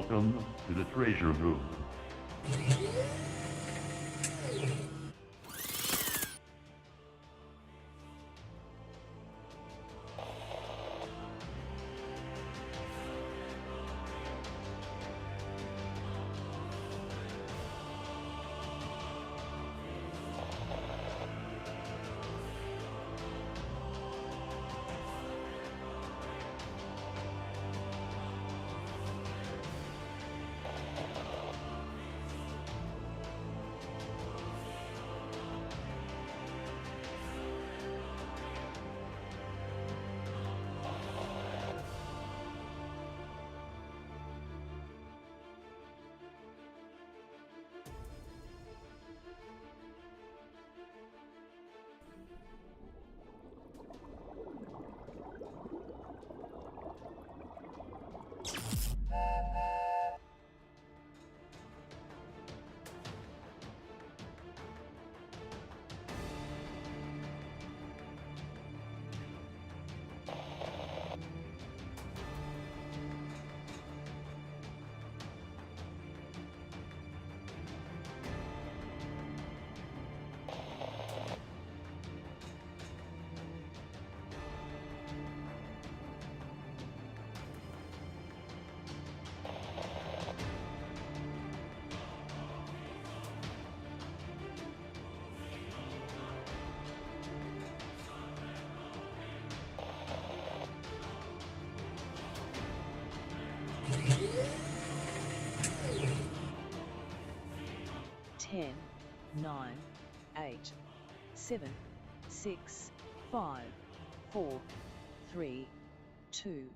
Welcome to the treasure room. Ten, 9, 8, 7, 6, 5, 4, 3, 2,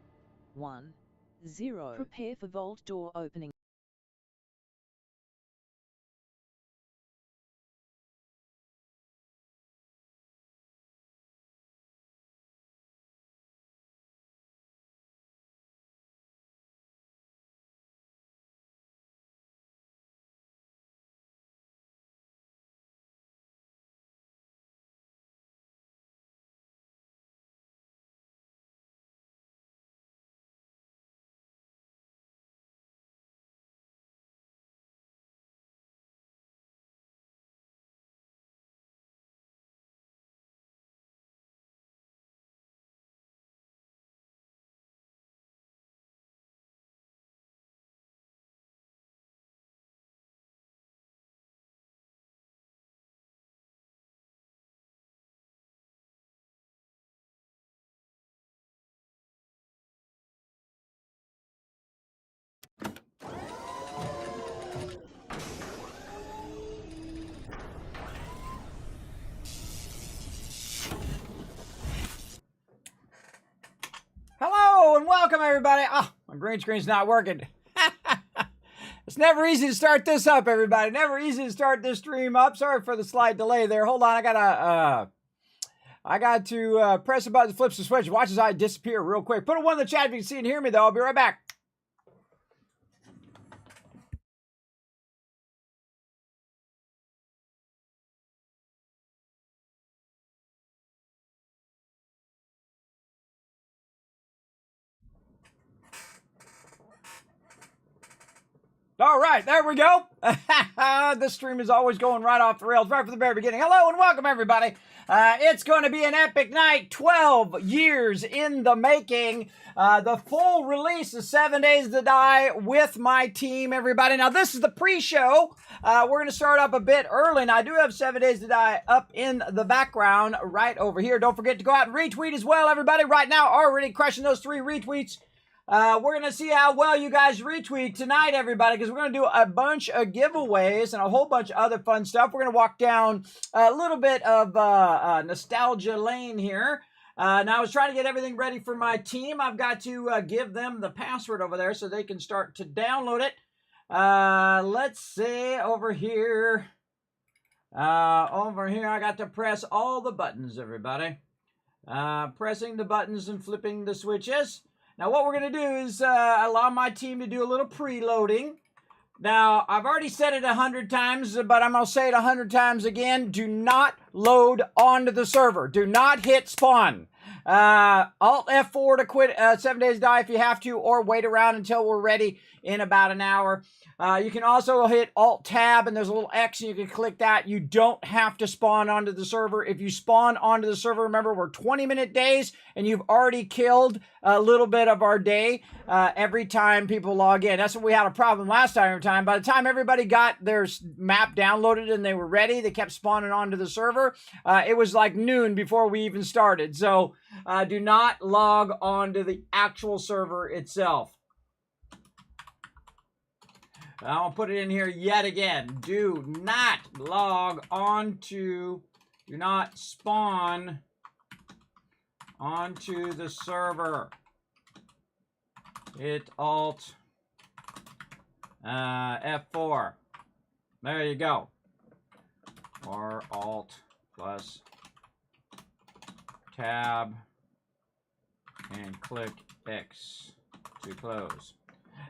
1, 0. Prepare for vault door opening. Hello and welcome everybody. My green screen's not working. It's never easy to start this up, everybody. Never easy to start this stream up. Sorry for the slight delay there. Hold on, I got to press a button, flips the switch. Watch as I disappear real quick. Put a 1 in the chat if you can see and hear me, though. I'll be right back. All right, there we go. This stream is always going right off the rails, right from the very beginning. Hello and welcome, everybody. It's going to be an epic night, 12 years in the making. The full release of 7 Days to Die with my team, everybody. Now, this is the pre-show. We're going to start up a bit early, and I do have 7 Days to Die up in the background right over here. Don't forget to go out and retweet as well, everybody. Right now, already crushing those 3 retweets. We're going to see how well you guys retweet tonight, everybody, because we're going to do a bunch of giveaways and a whole bunch of other fun stuff. We're going to walk down a little bit of nostalgia lane here. Now, I was trying to get everything ready for my team. I've got to give them the password over there so they can start to download it. Let's see, over here. I got to press all the buttons, everybody. Pressing the buttons and flipping the switches. Now, what we're going to do is allow my team to do a little preloading. Now, I've already said it 100 times, but I'm going to say it 100 times again. Do not load onto the server. Do not hit spawn. Alt F4 to quit 7 Days to Die if you have to, or wait around until we're ready in about an hour. You can also hit Alt Tab and there's a little X and you can click that. You don't have to spawn onto the server. If you spawn onto the server, remember we're 20-minute days and you've already killed a little bit of our day every time people log in. That's what we had a problem last time. By the time everybody got their map downloaded and they were ready, they kept spawning onto the server. It was like noon before we even started. So do not log onto the actual server itself. I'll put it in here yet again. Do not log on to, do not spawn onto the server. Hit Alt F4. There you go. Or Alt plus Tab and click X to close.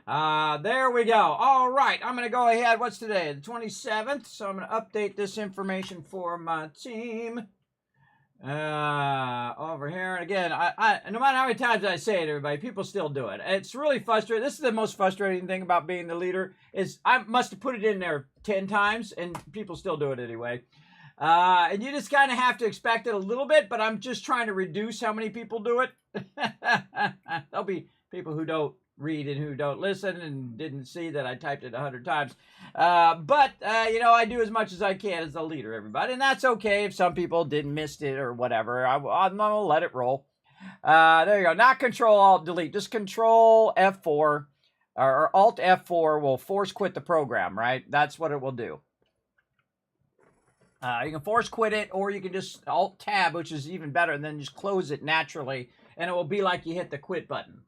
There we go. All right, I'm going to go ahead. What's today? The 27th. So I'm going to update this information for my team. Over here. And again, I no matter how many times I say it, everybody, people still do it. It's really frustrating. This is the most frustrating thing about being the leader is I must have put it in there 10 times and people still do it anyway. And you just kind of have to expect it a little bit, but I'm just trying to reduce how many people do it. There'll be people who don't read and who don't listen and didn't see that I typed it 100 times. But you know, I do as much as I can as the leader, everybody. And that's okay if some people didn't miss it or whatever. I'm going to let it roll. There you go. Not Control Alt Delete. Just Control F4 or Alt F4 will force quit the program, right? That's what it will do. You can force quit it, or you can just Alt Tab, which is even better, and then just close it naturally, and it will be like you hit the quit button.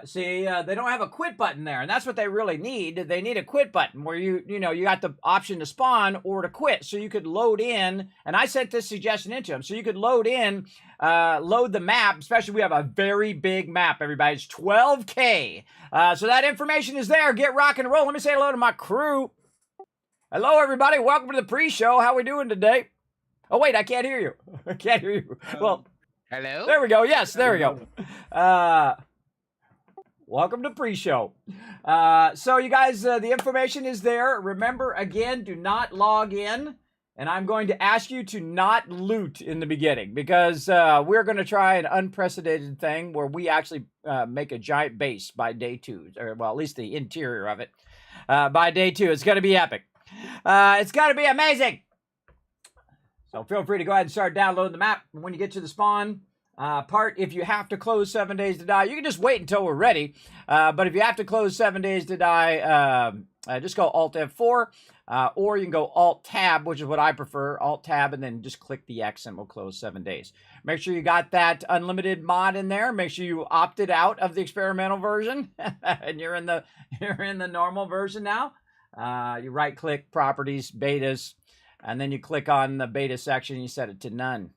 See, they don't have a quit button there, and that's what they really need. They need a quit button where you got the option to spawn or to quit, so you could load in, and I sent this suggestion into them, so you could load in, load the map, especially we have a very big map, everybody. It's 12K. So that information is there. Get rock and roll. Let me say hello to my crew. Hello, everybody. Welcome to the pre-show. How we doing today? Oh, wait, I can't hear you. I can't hear you. Well, hello? There we go. Yes, there we go. Welcome to pre-show. So, you guys, the information is there. Remember, again, do not log in. And I'm going to ask you to not loot in the beginning because we're going to try an unprecedented thing where we actually make a giant base by day 2. Or, well, at least the interior of it. By day 2. It's going to be epic. It's going to be amazing. So feel free to go ahead and start downloading the map. When you get to the spawn part, if you have to close 7 Days to Die, you can just wait until we're ready. But if you have to close 7 Days to Die, just go Alt F4, or you can go Alt Tab, which is what I prefer, Alt Tab, and then just click the X and we'll close 7 days. Make sure you got that unlimited mod in there. Make sure you opted out of the experimental version and you're in the normal version now. You right click properties, betas, and then you click on the beta section and you set it to none.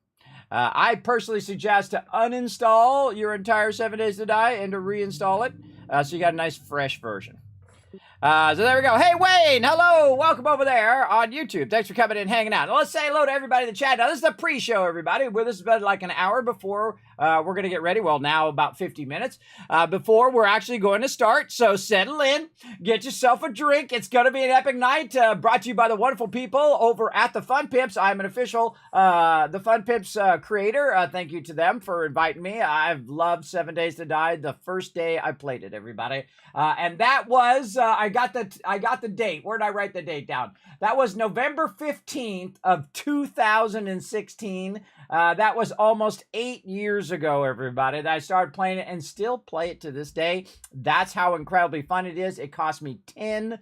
I personally suggest to uninstall your entire 7 Days to Die and to reinstall it. So you got a nice fresh version. So there we go. Hey, Wayne, hello. Welcome over there on YouTube. Thanks for coming in and hanging out. Now, let's say hello to everybody in the chat. Now, this is the pre-show, everybody. This is about like an hour before we're going to get ready. Well, now about 50 minutes before we're actually going to start. So settle in. Get yourself a drink. It's going to be an epic night brought to you by the wonderful people over at the Fun Pimps. I'm an official the Fun Pimps creator. Thank you to them for inviting me. I've loved 7 Days to Die the first day I played it, everybody. And that was... I got the date. Where did I write the date down? That was November 15th of 2016. That was almost 8 years ago, everybody, that I started playing it and still play it to this day. That's how incredibly fun it is. It cost me $10,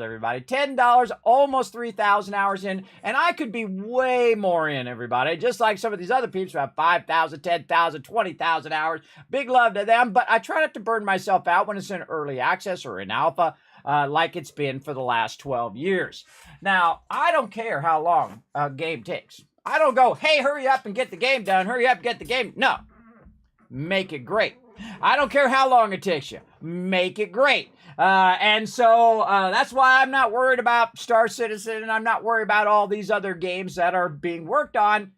everybody. $10, almost 3,000 hours in, and I could be way more in, everybody. Just like some of these other peeps who have 5,000, 10,000, 20,000 hours. Big love to them, but I try not to burn myself out when it's in early access or in alpha, like it's been for the last 12 years. Now, I don't care how long a game takes. I don't go, hey, hurry up and get the game done. Hurry up, get the game. No. Make it great. I don't care how long it takes you. Make it great. And so that's why I'm not worried about Star Citizen, and I'm not worried about all these other games that are being worked on.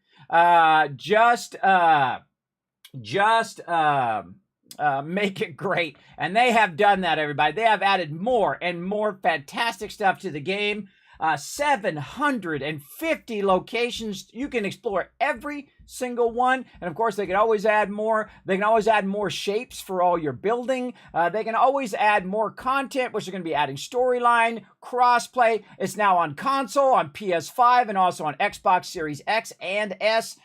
Make it great. And they have done that, everybody. They have added more and more fantastic stuff to the game. 750 locations. You can explore every single one. And of course, they can always add more. They can always add more shapes for all your building. They can always add more content, which they're going to be adding storyline, crossplay. It's now on console, on PS5, and also on Xbox Series X and S.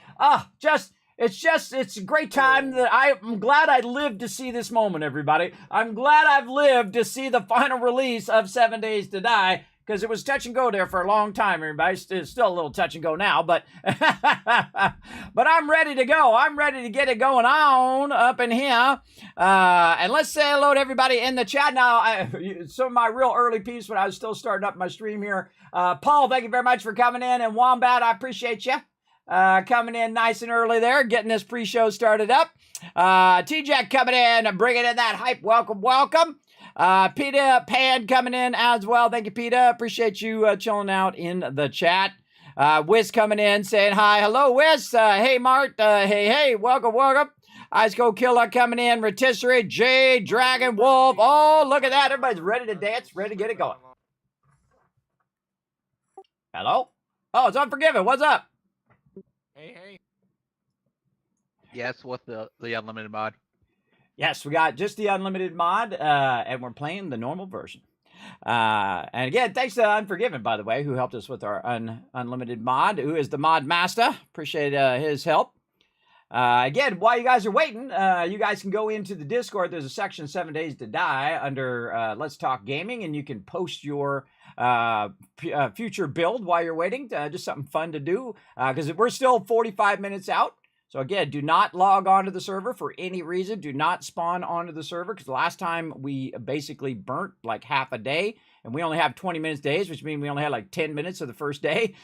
It's a great time that I'm glad I lived to see this moment, everybody. I'm glad I've lived to see the final release of 7 Days to Die, because it was touch and go there for a long time, everybody. It's still a little touch and go now, but but I'm ready to go. I'm ready to get it going on up in here. And let's say hello to everybody in the chat. Now, some of my real early peeps when I was still starting up my stream here. Paul, thank you very much for coming in. And Wombat, I appreciate you. Coming in nice and early there, getting this pre-show started up. T-Jack coming in, bringing in that hype. Welcome, welcome. PETA Pan coming in as well. Thank you, PETA. Appreciate you chilling out in the chat. Wiz coming in, saying hi. Hello, Wiz. Hey, Mart. Hey, welcome, welcome. Ice Cold Killer coming in. Rotisserie, Jay, Dragon, Wolf. Oh, look at that. Everybody's ready to dance, ready to get it going. Hello? Oh, it's Unforgiven. What's up? Hey. Yes, with the unlimited mod. Yes, we got just the unlimited mod, and we're playing the normal version. And again, thanks to Unforgiven, by the way, who helped us with our unlimited mod, who is the mod master. Appreciate his help. Again, while you guys are waiting, you guys can go into the Discord. There's a section 7 Days to Die under Let's Talk Gaming, and you can post your future build while you're waiting. Just something fun to do, because we're still 45 minutes out. So again, do not log onto the server for any reason. Do not spawn onto the server, because last time we basically burnt like half a day, and we only have 20 minutes days, which means we only had like 10 minutes of the first day.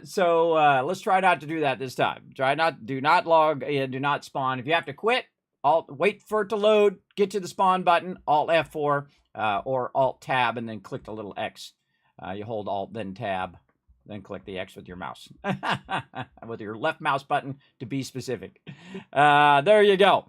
So let's try not to do that this time. Do not log in, do not spawn. If you have to quit, wait for it to load, get to the spawn button, Alt F4 or Alt Tab, and then click the little X. You hold Alt, then Tab. Then click the X with your mouse. With your left mouse button, to be specific. There you go.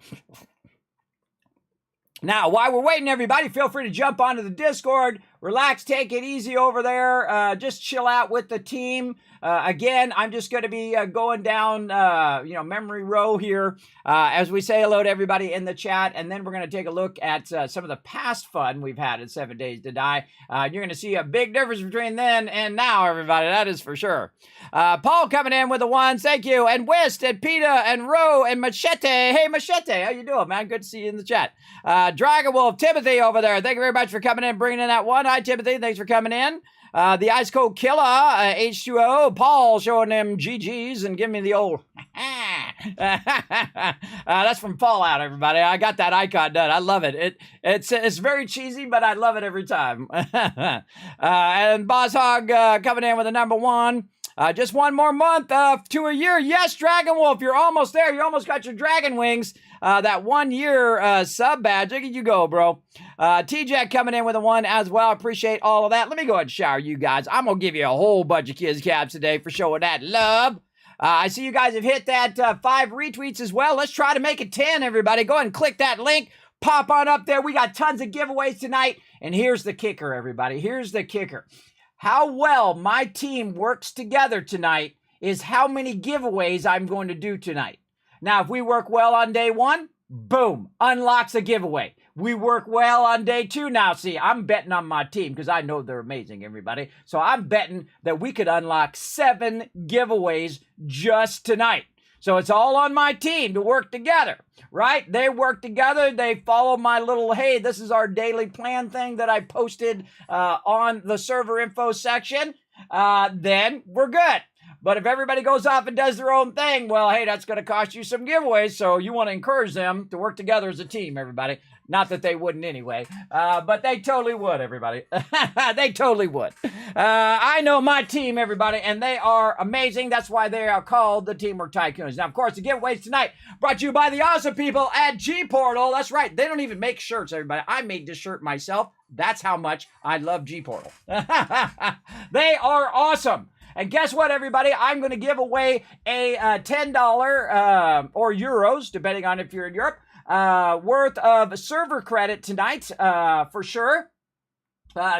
Now, while we're waiting, everybody, feel free to jump onto the Discord. Relax, take it easy over there. Just chill out with the team. Again, I'm just going to be going down, memory row here as we say hello to everybody in the chat. And then we're going to take a look at some of the past fun we've had at 7 Days to Die. You're going to see a big difference between then and now, everybody. That is for sure. Paul coming in with the ones. Thank you. And West and PETA and Ro and Machete. Hey, Machete. How you doing, man? Good to see you in the chat. Dragon Wolf, Timothy over there. Thank you very much for coming in, bringing in that one. Hi, Timothy. Thanks for coming in. The Ice Cold Killer, H2O, Paul showing them GGs and giving me the old that's from Fallout, everybody. I got that icon done. I love it. It's very cheesy, but I love it every time. And Boss Hog coming in with a number one. Just one more month to a year. Yes, Dragon Wolf, you're almost there. You almost got your dragon wings. That 1 year sub badge. Look at you go, bro. T-Jack coming in with a one as well. Appreciate all of that. Let me go ahead and shower you guys. I'm going to give you a whole bunch of kids caps today for showing that love. I see you guys have hit that 5 retweets as well. Let's try to make it 10, everybody. Go ahead and click that link. Pop on up there. We got tons of giveaways tonight. And here's the kicker, everybody. Here's the kicker. How well my team works together tonight is how many giveaways I'm going to do tonight. Now, if we work well on day one, boom, unlocks a giveaway. We work well on day two. Now, see, I'm betting on my team because I know they're amazing, everybody. So I'm betting that we could unlock 7 giveaways just tonight. So it's all on my team to work together, right? They work together. They follow my little, hey, this is our daily plan thing that I posted on the server info section. Then we're good. But if everybody goes off and does their own thing, well, hey, that's going to cost you some giveaways. So you want to encourage them to work together as a team, everybody. Not that they wouldn't anyway, but they totally would, everybody. They totally would. I know my team, everybody, and they are amazing. That's why they are called the Teamwork Tycoons. Now, of course, the giveaways tonight brought to you by the awesome people at G-Portal. That's right. They don't even make shirts, everybody. I made this shirt myself. That's how much I love G-Portal. They are awesome. And guess what, everybody? I'm going to give away a $10 or euros, depending on if you're in Europe, worth of server credit tonight, for sure.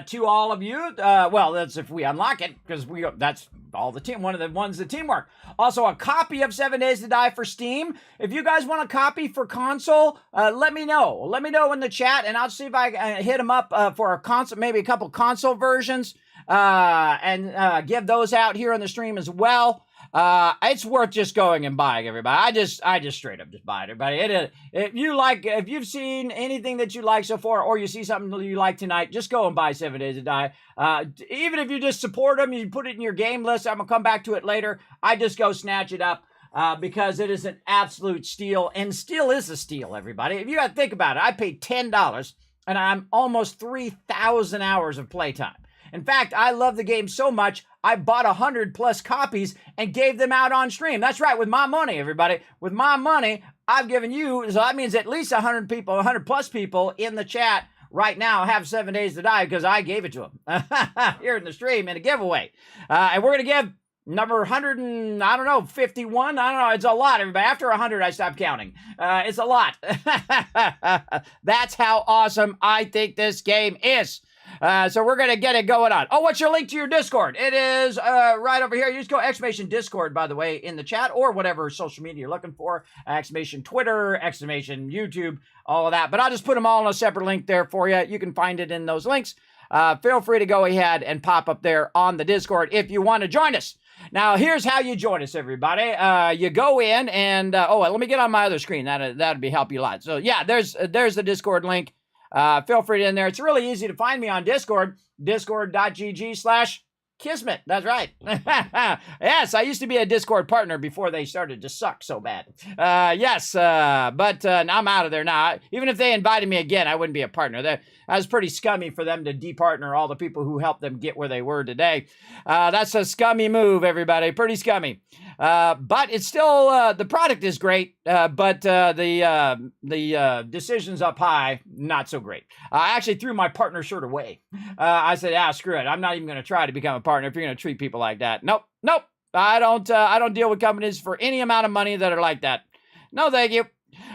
To all of you, well, that's if we unlock it, because that's all the team, one of the ones, the teamwork. Also, a copy of 7 Days to Die for Steam. If you guys want a copy for console, let me know. Let me know in the chat, and I'll see if I can hit them up for a console, maybe a couple console versions, and give those out here on the stream as well. It's worth just going and buying, everybody. I just straight up just buy it, everybody. If you've seen anything that you like so far, or you see something that you like tonight, just go and buy 7 Days to Die. Even if you just support them, you put it in your game list. I'm gonna come back to it later. I just go snatch it up, because it is an absolute steal, and still is a steal, everybody. If you gotta think about it, I paid $10, and I'm almost 3,000 hours of playtime. In fact, I love the game so much, I bought 100+ copies and gave them out on stream. That's right, with my money, everybody. With my money, I've given you, so that means at least 100 people, 100+ people in the chat right now have 7 Days to Die because I gave it to them here in the stream in a giveaway. And we're going to give number 100 and, I don't know, 51? I don't know. It's a lot, everybody. After 100, I stopped counting. It's a lot. That's how awesome I think this game is. So we're going to get it going on. Oh, what's your link to your Discord? It is right over here. You just go exclamation Discord, by the way, in the chat, or whatever social media you're looking for. Exclamation Twitter, exclamation YouTube, all of that. But I'll just put them all in a separate link there for you. You can find it in those links. Feel free to go ahead and pop up there on the Discord if you want to join us. Now, here's how you join us, everybody. You go in and, let me get on my other screen. That'd be help you a lot. So, yeah, there's the Discord link. Feel free to in there. It's really easy to find me on Discord, discord.gg/Kismet. That's right. Yes, I used to be a Discord partner before they started to suck so bad. But I'm out of there now. Even if they invited me again, I wouldn't be a partner. That was pretty scummy for them to departner all the people who helped them get where they were today. That's a scummy move, everybody. Pretty scummy. But it's still, the product is great, but the decisions up high, not so great. I actually threw my partner shirt away. I said, screw it. I'm not even going to try to become a partner if you're going to treat people like that. Nope. I don't deal with companies for any amount of money that are like that. No, thank you.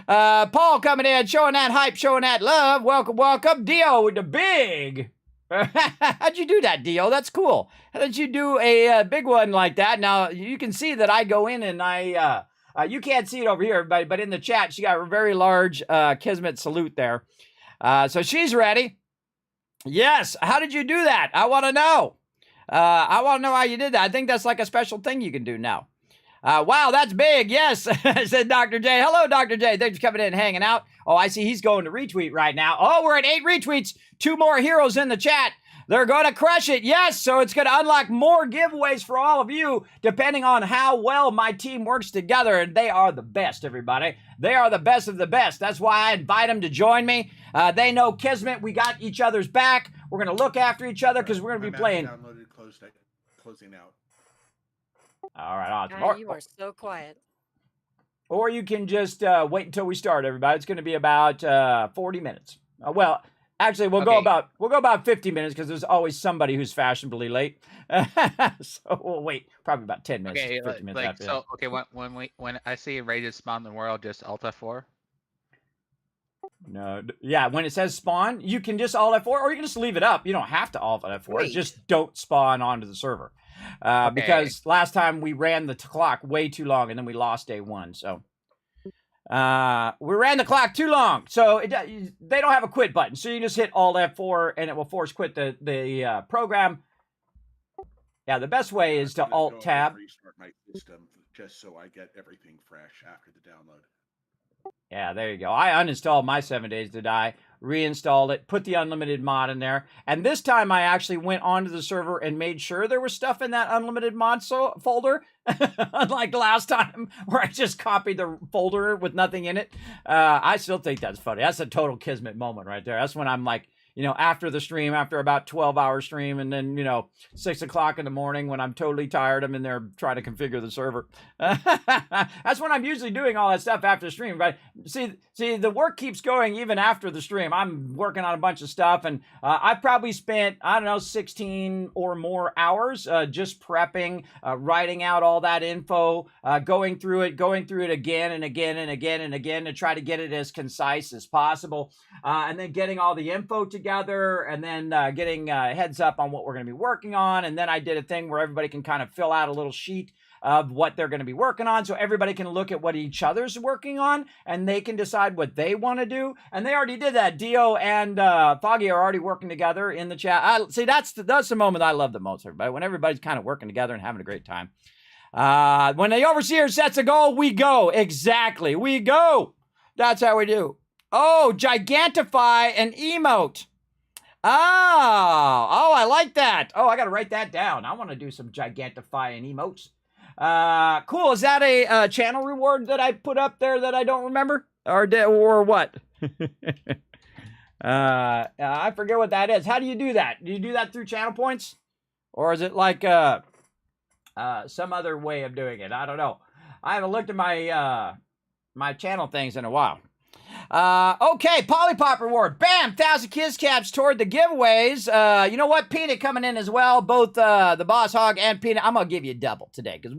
Paul coming in, showing that hype, showing that love. Welcome. Dio with the big. How'd you do that, Dio? That's cool. How did you do a big one like that? Now, you can see that I go in and you can't see it over here, but in the chat, she got a very large Kismet salute there. So she's ready. Yes. How did you do that? I want to know. I want to know how you did that. I think that's like a special thing you can do now. Wow, that's big. Yes, said Dr. J. Hello, Dr. J. Thanks for coming in and hanging out. Oh, I see he's going to retweet right now. Oh, we're at 8 retweets. 2 more heroes in the chat. They're going to crush it. Yes, so it's going to unlock more giveaways for all of you, depending on how well my team works together. And they are the best, everybody. They are the best of the best. That's why I invite them to join me. They know Kismet. We got each other's back. We're going to look after each other because we're going to be playing. Downloaded, closing out. All right, awesome. You are so quiet. Or you can just wait until we start, everybody. It's going to be about 40 minutes. Actually, we'll go about 50 minutes because there's always somebody who's fashionably late. So we'll wait probably about 10 minutes, Okay, 50 minutes after that. okay, when I see rated spawn in the world, just Alt F4. No, yeah, when it says spawn, you can just Alt F4, or you can just leave it up. You don't have to Alt F4. Just don't spawn onto the server. Because last time we ran the clock way too long, and then we lost day 1. So we ran the clock too long. So they don't have a quit button. So you just hit Alt F4, and it will force quit the program. Yeah, the best way is to Alt Tab. Restart my system just so I get everything fresh after the download. Yeah, there you go. I uninstalled my 7 Days to Die, reinstalled it, put the unlimited mod in there, and this time I actually went onto the server and made sure there was stuff in that unlimited mod folder, unlike last time where I just copied the folder with nothing in it. I still think that's funny. That's a total Kismet moment right there. That's when I'm like, after the stream, after about 12-hour stream, and then 6 o'clock in the morning when I'm totally tired, I'm in there trying to configure the server. That's when I'm usually doing all that stuff after the stream. But see, the work keeps going even after the stream. I'm working on a bunch of stuff, and I've probably spent, I don't know, 16 or more hours just prepping, writing out all that info, going through it again and again and again and again to try to get it as concise as possible, and then getting all the info together, and then getting heads up on what we're going to be working on. And then I did a thing where everybody can kind of fill out a little sheet of what they're going to be working on, so everybody can look at what each other's working on, and they can decide what they want to do. And they already did that. Dio and Foggy are already working together in the chat. See, that's the moment I love the most, everybody, when everybody's kind of working together and having a great time. When the overseer sets a goal, we go. Exactly, we go. That's how we do. Oh, gigantify an emote. Oh, I like that. Oh, I got to write that down. I want to do some gigantifying emotes. Cool. Is that a channel reward that I put up there that I don't remember? Or what? I forget what that is. How do you do that? Do you do that through channel points? Or is it like some other way of doing it? I don't know. I haven't looked at my my channel things in a while. Okay, Polypop reward. Bam! 1,000 Kiss Caps toward the giveaways. You know what? Peanut coming in as well. Both the Boss Hog and Peanut. I'm going to give you double today because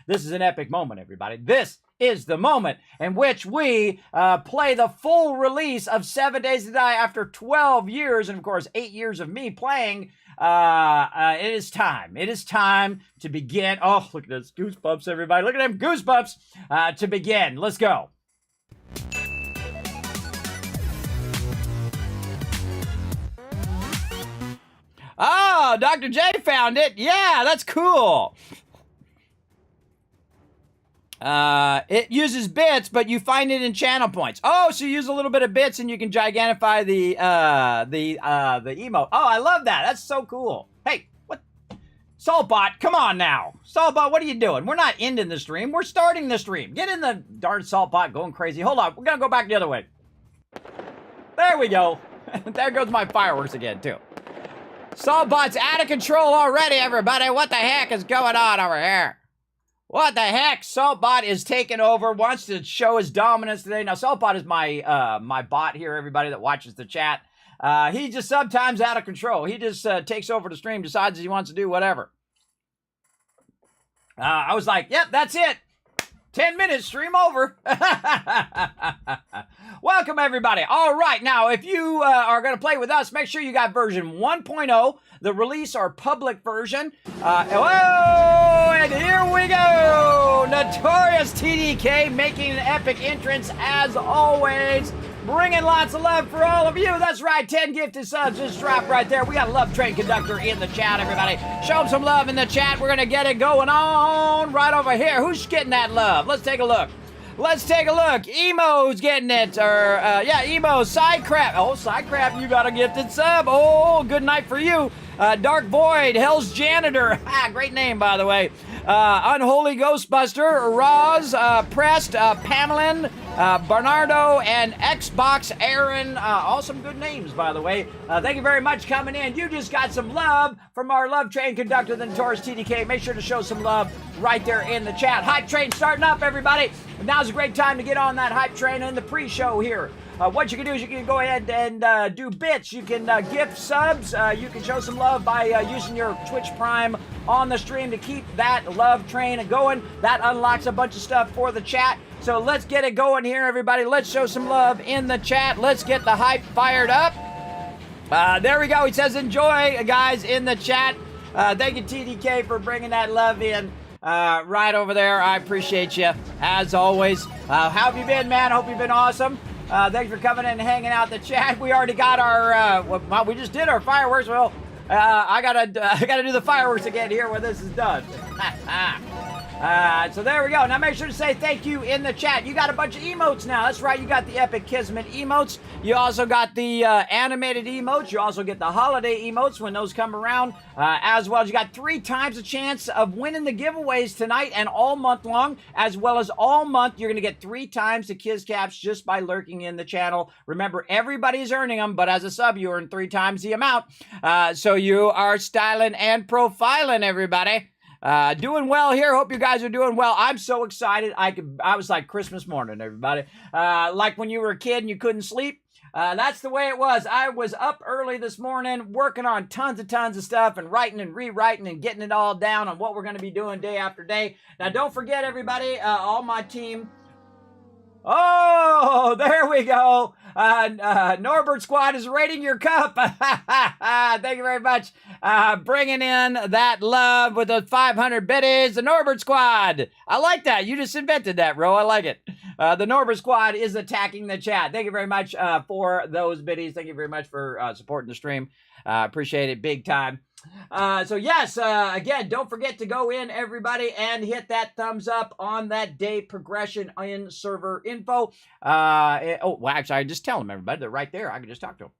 this is an epic moment, everybody. This is the moment in which we play the full release of 7 Days to Die after 12 years and, of course, 8 years of me playing. It is time. It is time to begin. Oh, look at this. Goosebumps, everybody. Look at them goosebumps to begin. Let's go. Oh, Dr. J found it. Yeah, that's cool. It uses bits, but you find it in channel points. Oh, so you use a little bit of bits and you can gigantify the emote. Oh, I love that. That's so cool. Hey, what? Saltbot, come on now. Saltbot, what are you doing? We're not ending the stream. We're starting the stream. Get in the darn Saltbot going crazy. Hold on. We're going to go back the other way. There we go. There goes my fireworks again, too. Saltbot's out of control already, everybody. What the heck is going on over here? What the heck? Saltbot is taking over, wants to show his dominance today. Now, Saltbot is my my bot here, everybody that watches the chat. He's just sometimes out of control. He just takes over the stream, decides he wants to do whatever. I was like, yep, that's it. 10 minutes, stream over. Welcome, everybody. All right, now, if you are going to play with us, make sure you got version 1.0, the release or public version. Whoa, and here we go. Notorious TDK making an epic entrance as always. Bringing lots of love for all of you. That's right, 10 gifted subs just dropped right there. We got a Love Train Conductor in the chat, everybody. Show him some love in the chat. We're going to get it going on right over here. Who's getting that love? Let's take a look. Let's take a look. Emo's getting it. Or, yeah, Emo. Sidecrab. Oh, Sidecrab, you got a gifted sub. Oh, good night for you. Dark Void. Hell's Janitor. Great name, by the way. Unholy Ghostbuster. Roz. Prest. Pamelin. Bernardo. And Xbox Aaron. All some good names, by the way. Thank you very much coming in. You just got some love from our Love Train Conductor, the Notorious TDK. Make sure to show some love right there in the chat. Hype Train starting up, everybody. Now's a great time to get on that hype train in the pre-show here. What you can do is you can go ahead and do bits. You can gift subs. You can show some love by using your Twitch Prime on the stream to keep that love train going. That unlocks a bunch of stuff for the chat. So let's get it going here, everybody. Let's show some love in the chat. Let's get the hype fired up. There we go. He says, enjoy, guys, in the chat. Thank you, TDK, for bringing that love in. Right over there. I appreciate you, as always. How have you been, man? Hope you've been awesome. Thanks for coming in and hanging out in the chat. We already got our, well, we just did our fireworks. Well, I gotta do the fireworks again here when this is done. So there we go. Now make sure to say thank you in the chat. You got a bunch of emotes now. That's right. You got the Epic Kismet emotes. You also got the animated emotes. You also get the holiday emotes when those come around. As well as you got 3 times the chance of winning the giveaways tonight and all month long. As well as all month, you're going to get 3 times the Kiz Caps just by lurking in the channel. Remember, everybody's earning them, but as a sub, you earn 3 times the amount. So you are styling and profiling, everybody. Doing well here. Hope you guys are doing well. I'm so excited. I was like Christmas morning, everybody. Like when you were a kid and you couldn't sleep. That's the way it was. I was up early this morning working on tons of stuff and writing and rewriting and getting it all down on what we're going to be doing day after day. Now, don't forget, everybody, all my team. Oh, there we go. Norbert Squad is rating your cup. Thank you very much. Bringing in that love with those 500 biddies. The Norbert Squad. I like that. You just invented that, Ro. I like it. The Norbert Squad is attacking the chat. Thank you very much for those biddies. Thank you very much for supporting the stream. Appreciate it big time. So yes, again, don't forget to go in, everybody, and hit that thumbs up on that day progression in server info. Well, actually, I just tell them, everybody, they're right there. I can just talk to them.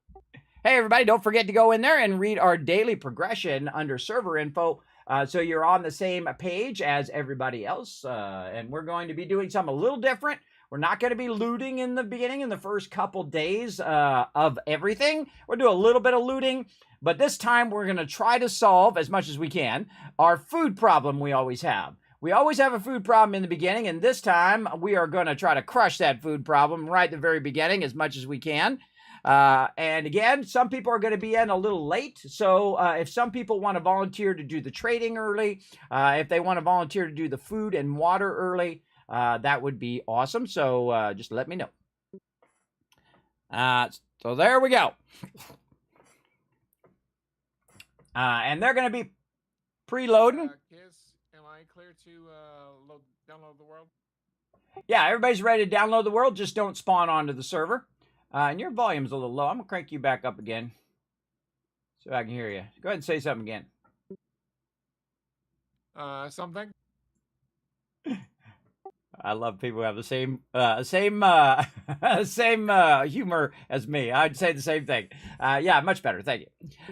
Hey, everybody, don't forget to go in there and read our daily progression under server info. So you're on the same page as everybody else. And we're going to be doing something a little different. We're not going to be looting in the beginning, in the first couple days of everything. We'll do a little bit of looting. But this time, we're going to try to solve, as much as we can, our food problem we always have. We always have a food problem in the beginning, and this time, we are going to try to crush that food problem right at the very beginning as much as we can. And again, some people are going to be in a little late. So if some people want to volunteer to do the trading early, if they want to volunteer to do the food and water early, that would be awesome. So just let me know. So there we go. And they're going to be preloading. Kiz, am I clear to download the world? Yeah, everybody's ready to download the world. Just don't spawn onto the server. And your volume's a little low. I'm going to crank you back up again so I can hear you. Go ahead and say something again. Something? I love people who have the same humor as me. I'd say the same thing. Yeah, much better. Thank you.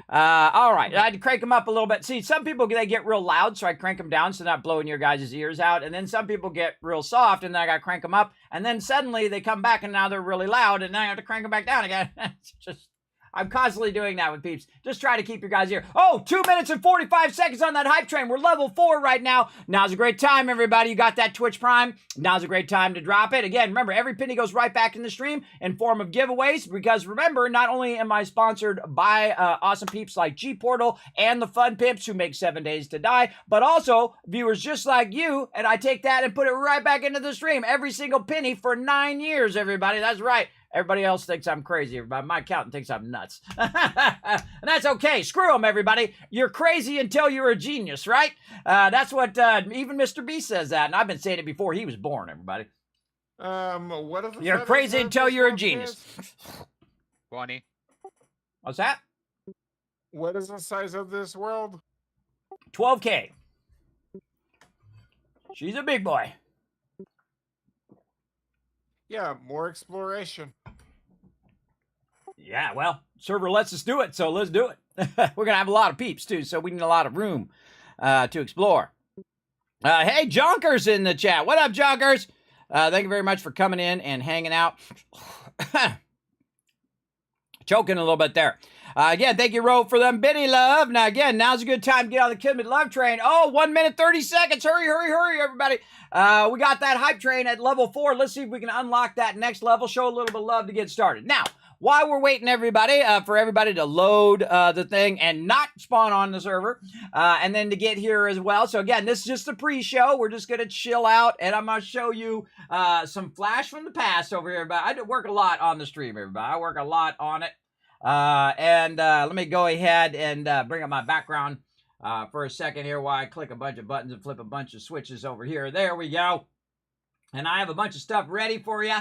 All right. I had to crank them up a little bit. See, some people, they get real loud, so I crank them down so they're not blowing your guys' ears out. And then some people get real soft, and then I got to crank them up. And then suddenly they come back, and now they're really loud, and now I have to crank them back down again. It's just... I'm constantly doing that with peeps. Just try to keep your guys here. Oh, 2 minutes and 45 seconds on that hype train. We're level 4 right now. Now's a great time, everybody. You got that Twitch Prime. Now's a great time to drop it. Again, remember, every penny goes right back in the stream in form of giveaways. Because remember, not only am I sponsored by awesome peeps like G Portal and the Fun Pimps who make 7 Days to Die, but also viewers just like you. And I take that and put it right back into the stream. Every single penny for 9 years, everybody. That's right. Everybody else thinks I'm crazy. Everybody, my accountant thinks I'm nuts. And that's okay. Screw them, everybody. You're crazy until you're a genius, right? That's what even Mr. B says that. And I've been saying it before he was born, everybody. What is You're crazy until you're a genius. 20. What's that? What is the size of this world? 12K. She's a big boy. Yeah, more exploration. Yeah, well, server lets us do it, so let's do it. We're going to have a lot of peeps, too, so we need a lot of room to explore. Hey, Jonkers in the chat. What up, Jonkers? Thank you very much for coming in and hanging out. Choking a little bit there. Again, thank you, Ro, for them biddy love. Now, again, now's a good time to get on the Kismet love train. Oh, 1 minute, 30 seconds. Hurry, hurry, hurry, everybody. We got that hype train at level 4. Let's see if we can unlock that next level. Show a little bit of love to get started. Now, while we're waiting, everybody, for everybody to load the thing and not spawn on the server, and then to get here as well. So, again, this is just a pre-show. We're just going to chill out, and I'm going to show you some flash from the past over here. But I do work a lot on the stream, everybody. I work a lot on it. Let me go ahead and bring up my background for a second here while I click a bunch of buttons and flip a bunch of switches over here. There we go. And I have a bunch of stuff ready for you.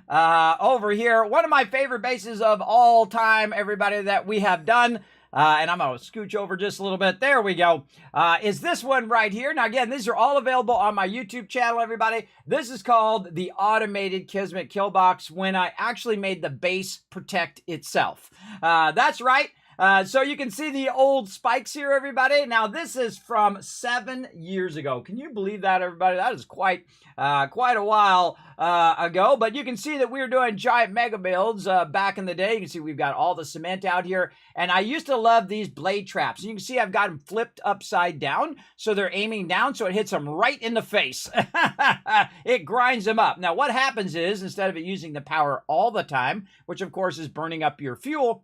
Over here, one of my favorite bases of all time, everybody, that we have done. And I'm going to scooch over just a little bit. There we go. Is this one right here. Now, again, these are all available on my YouTube channel, everybody. This is called the Automated Kismet Kill Box when I actually made the base protect itself. That's right. So you can see the old spikes here, everybody. Now, this is from 7 years ago. Can you believe that, everybody? That is quite a while ago. But you can see that we were doing giant mega builds back in the day. You can see we've got all the cement out here. And I used to love these blade traps. You can see I've got them flipped upside down. So they're aiming down, so it hits them right in the face. It grinds them up. Now, what happens is, instead of it using the power all the time, which, of course, is burning up your fuel,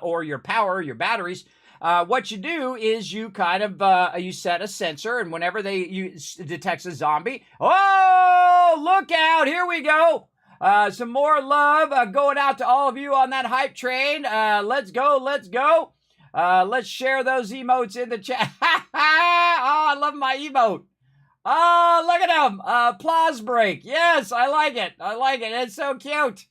or your power, your batteries, what you do is you kind of, you set a sensor, and whenever it detects a zombie, oh, look out, here we go. Some more love going out to all of you on that hype train. Let's go, let's go. Let's share those emotes in the chat. Oh, I love my emote. Oh, look at them. Applause break. Yes, I like it. I like it. It's so cute.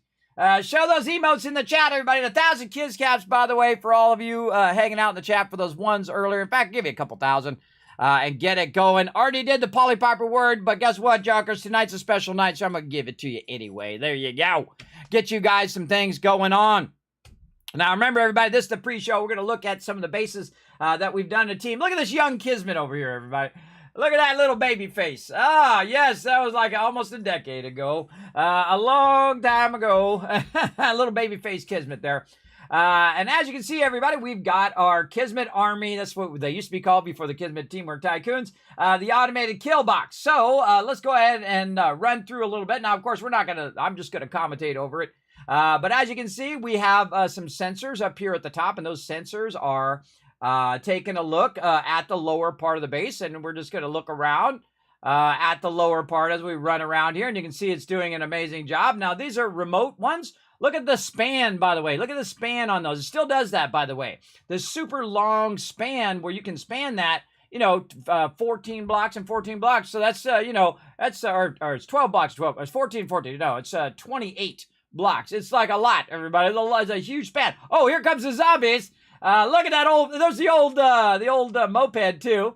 Show those emotes in the chat, everybody. 1,000 kids caps, by the way, for all of you hanging out in the chat for those ones earlier. In fact, give you a couple thousand and get it going. Already did the Polly Piper word, but guess what, Jokers? Tonight's a special night, so I'm going to give it to you anyway. There you go. Get you guys some things going on. Now, remember, everybody, this is the pre-show. We're going to look at some of the bases that we've done to team. Look at this young Kismet over here, everybody. Look at that little baby face. Ah, yes, that was like almost a decade ago. A long time ago. A little baby face Kismet there. And as you can see, everybody, we've got our Kismet Army. That's what they used to be called before the Kismet Teamwork Tycoons. The automated kill box. So let's go ahead and run through a little bit. Now, of course, I'm just going to commentate over it. But as you can see, we have some sensors up here at the top, and those sensors are taking a look at the lower part of the base, and we're just going to look around at the lower part as we run around here, and you can see it's doing an amazing job. Now, these are remote ones. Look at the span, by the way. Look at the span on those. It still does that, by the way. The super long span where you can span that, 14 blocks and 14 blocks. So that's, that's, or it's 12 blocks, 12, it's 14, 14. No, it's 28 blocks. It's like a lot, everybody. It's a huge span. Oh, here comes the zombies. Look at that there's the old moped too.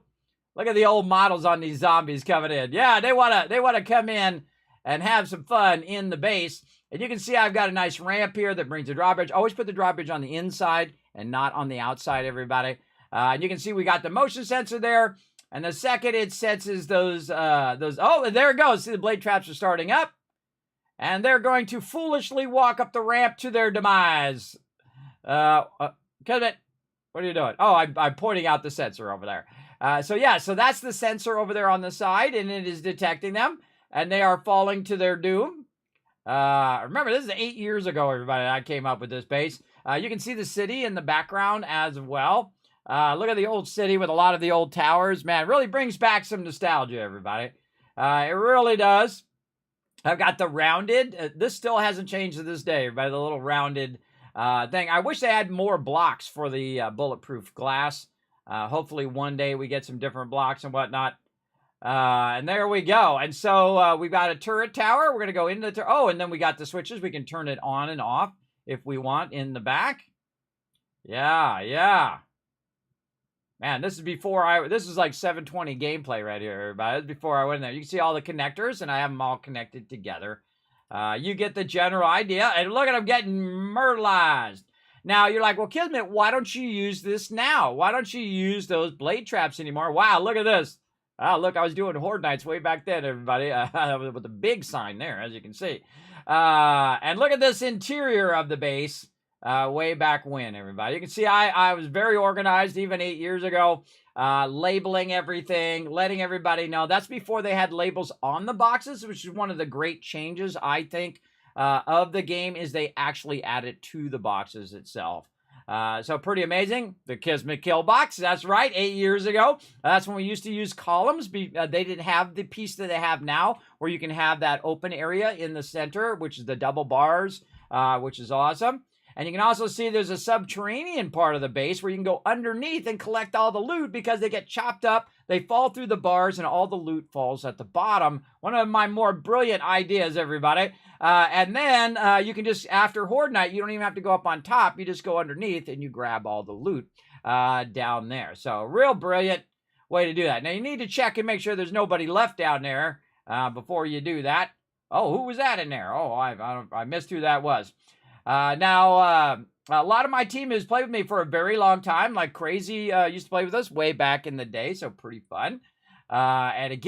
Look at the old models on these zombies coming in. Yeah, they want to come in and have some fun in the base. And you can see I've got a nice ramp here that brings the drawbridge. Always put the drawbridge on the inside and not on the outside, everybody. And you can see we got the motion sensor there. And the second it senses those, oh, there it goes. See, the blade traps are starting up. And they're going to foolishly walk up the ramp to their demise. Kismet, what are you doing? Oh, I'm pointing out the sensor over there. So that's the sensor over there on the side, and it is detecting them, and they are falling to their doom. Remember, this is 8 years ago, everybody, I came up with this base. You can see the city in the background as well. Look at the old city with a lot of the old towers. Man, it really brings back some nostalgia, everybody. It really does. I've got the rounded. This still hasn't changed to this day, everybody, the little rounded thing. I wish they had more blocks for the bulletproof glass. Hopefully one day we get some different blocks and whatnot. And there we go. And so we've got a turret tower. We're going to go into the turret. Oh, and then we got the switches. We can turn it on and off if we want in the back. Yeah. Man, this is before this is like 720 gameplay right here, everybody. This is before I went in there. You can see all the connectors, and I have them all connected together. You get the general idea. And look at them getting myrtleized. Now, you're like, well, Kismet, why don't you use this now? Why don't you use those blade traps anymore? Wow, look at this. Oh, look, I was doing Horde Nights way back then, everybody, with the big sign there, as you can see. And look at this interior of the base way back when, everybody. You can see I was very organized even 8 years ago, labeling everything, letting everybody know. That's before they had labels on the boxes, which is one of the great changes, I think, of the game, is they actually add it to the boxes itself. So pretty amazing. The Kismet Kill Box, that's right, 8 years ago. That's when we used to use columns. They didn't have the piece that they have now, where you can have that open area in the center, which is the double bars, which is awesome. And you can also see there's a subterranean part of the base where you can go underneath and collect all the loot because they get chopped up, they fall through the bars, and all the loot falls at the bottom. One of my more brilliant ideas, everybody. And then you can just, after Horde Night, you don't even have to go up on top. You just go underneath and you grab all the loot down there. So real brilliant way to do that. Now you need to check and make sure there's nobody left down there before you do that. Oh, who was that in there? Oh, I missed who that was. Now, a lot of my team has played with me for a very long time. Like Crazy used to play with us way back in the day, so pretty fun. And again,